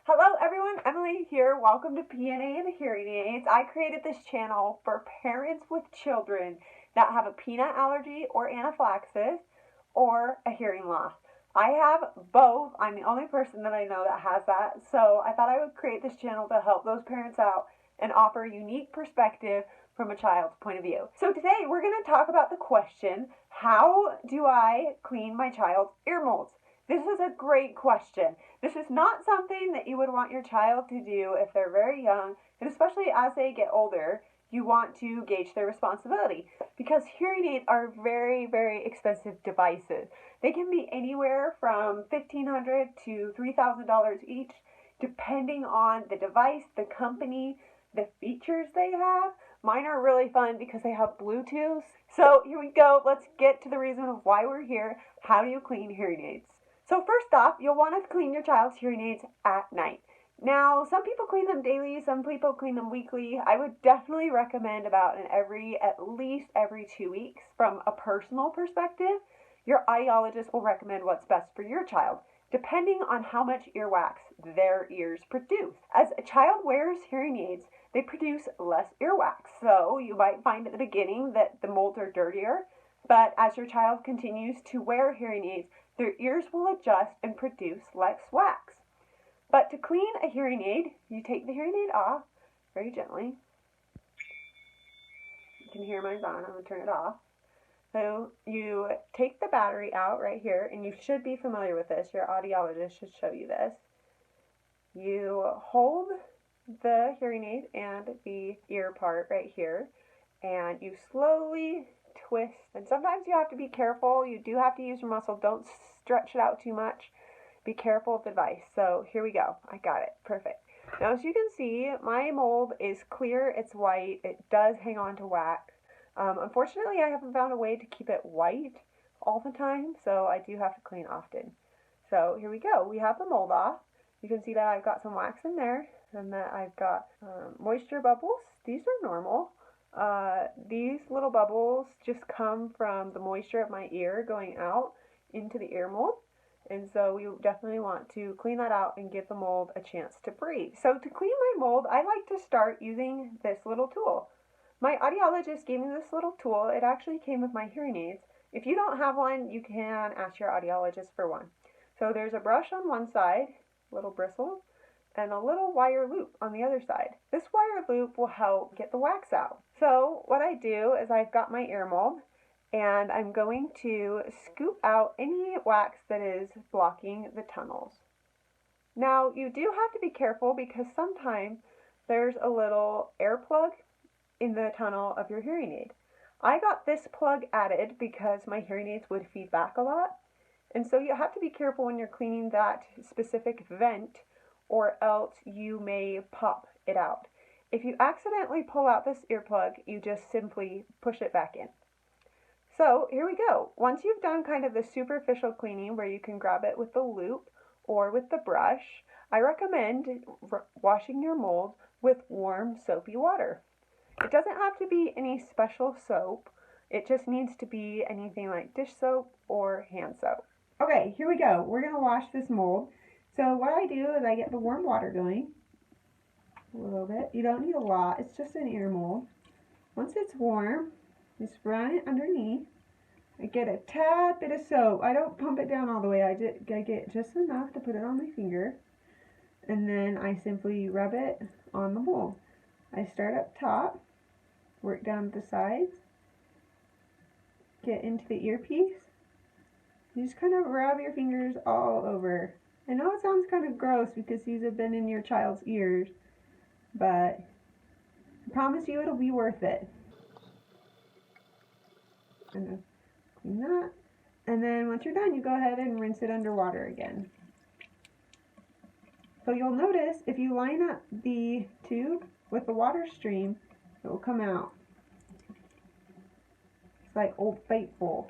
Hello everyone, Emily here. Welcome to PNA and Hearing Aids. I created this channel for parents with children that have a peanut allergy or anaphylaxis or a hearing loss. I have both. I'm the only person that I know that has that. So I thought I would create this channel to help those parents out and offer a unique perspective from a child's point of view. So today we're going to talk about the question, how do I clean my child's ear molds? This is a great question. This is not something that you would want your child to do if they're very young, and especially as they get older, you want to gauge their responsibility because hearing aids are very, very expensive devices. They can be anywhere from $1,500 to $3,000 each, depending on the device, the company, the features they have. Mine are really fun because they have Bluetooth. So here we go. Let's get to the reason of why we're here. How do you clean hearing aids? So first off, you'll want to clean your child's hearing aids at night. Now, some people clean them daily, some people clean them weekly. I would definitely recommend about at least every 2 weeks. From a personal perspective, your audiologist will recommend what's best for your child, depending on how much earwax their ears produce. As a child wears hearing aids, they produce less earwax. So you might find at the beginning that the molds are dirtier, but as your child continues to wear hearing aids, their ears will adjust and produce less wax. But to clean a hearing aid, you take the hearing aid off very gently. You can hear mine's on. I'm going to turn it off. So you take the battery out right here, and you should be familiar with this. Your audiologist should show you this. You hold the hearing aid and the ear part right here, and you slowly twist. And sometimes you have to be careful. You do have to use your muscle. Don't stretch it out too much. Be careful of the device. So here we go. I got it. Perfect. Now, as you can see, my mold is clear. It's white. It does hang on to wax. Unfortunately, I haven't found a way to keep it white all the time, so I do have to clean often. So here we go. We have the mold off. You can see that I've got some wax in there, and that I've got moisture bubbles. These are normal. These little bubbles just come from the moisture of my ear going out into the ear mold. And so we definitely want to clean that out and give the mold a chance to breathe. So to clean my mold, I like to start using this little tool. My audiologist gave me this little tool. It actually came with my hearing aids. If you don't have one, you can ask your audiologist for one. So there's a brush on one side, little bristles, and a little wire loop on the other side. This wire loop will help get the wax out. So what I do is I've got my ear mold, and I'm going to scoop out any wax that is blocking the tunnels. Now, you do have to be careful because sometimes there's a little air plug in the tunnel of your hearing aid. I got this plug added because my hearing aids would feed back a lot. And so you have to be careful when you're cleaning that specific vent, or else you may pop it out. If you accidentally pull out this earplug, you just simply push it back in. So here we go. Once you've done kind of the superficial cleaning where you can grab it with the loop or with the brush, I recommend washing your mold with warm soapy water. It doesn't have to be any special soap. It just needs to be anything like dish soap or hand soap. Okay, here we go. We're going to wash this mold. So what I do is I get the warm water going a little bit. You don't need a lot. It's just an ear mold. Once it's warm, just run it underneath. I get a tad bit of soap. I don't pump it down all the way. I get just enough to put it on my finger. And then I simply rub it on the mold. I start up top, work down the sides, get into the earpiece. You just kind of rub your fingers all over. I know it sounds kind of gross because these have been in your child's ears, but I promise you it'll be worth it. I'm going to clean that. And then once you're done, you go ahead and rinse it underwater again. So you'll notice if you line up the tube with the water stream, it will come out. It's like Old Faithful.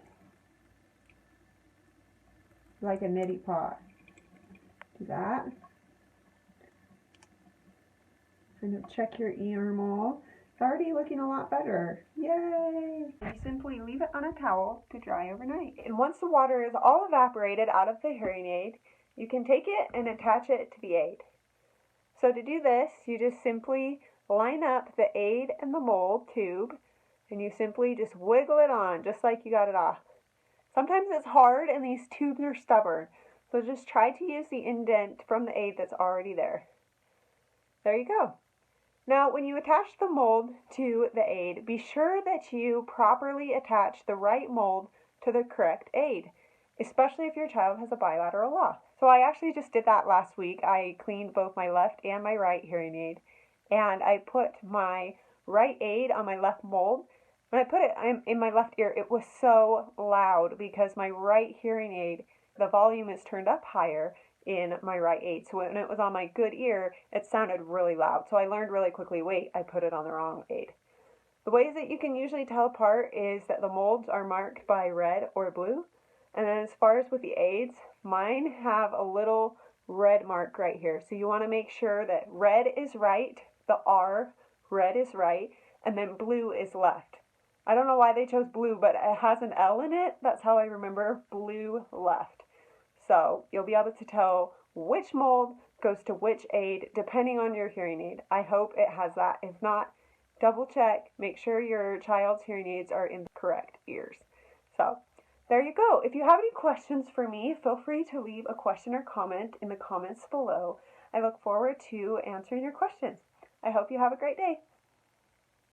Like a neti pot. Do that. And check your ear mold. It's already looking a lot better. Yay! You simply leave it on a towel to dry overnight. And once the water is all evaporated out of the hearing aid, you can take it and attach it to the aid. So to do this, you just simply line up the aid and the mold tube, and you simply just wiggle it on, just like you got it off. Sometimes it's hard and these tubes are stubborn, so just try to use the indent from the aid that's already there. There you go. Now, when you attach the mold to the aid, be sure that you properly attach the right mold to the correct aid, especially if your child has a bilateral loss. So I actually just did that last week. I cleaned both my left and my right hearing aid, and I put my right aid on my left mold. When I put it in my left ear, it was so loud because my right hearing aid, the volume is turned up higher in my right aid. So when it was on my good ear, it sounded really loud. So I learned really quickly, wait, I put it on the wrong aid. The ways that you can usually tell apart is that the molds are marked by red or blue. And then as far as with the aids, mine have a little red mark right here. So you want to make sure that red is right, the R, red is right, and then blue is left. I don't know why they chose blue, but it has an L in it. That's how I remember blue left. So you'll be able to tell which mold goes to which aid depending on your hearing aid. I hope it has that. If not, double check. Make sure your child's hearing aids are in the correct ears. So there you go. If you have any questions for me, feel free to leave a question or comment in the comments below. I look forward to answering your questions. I hope you have a great day.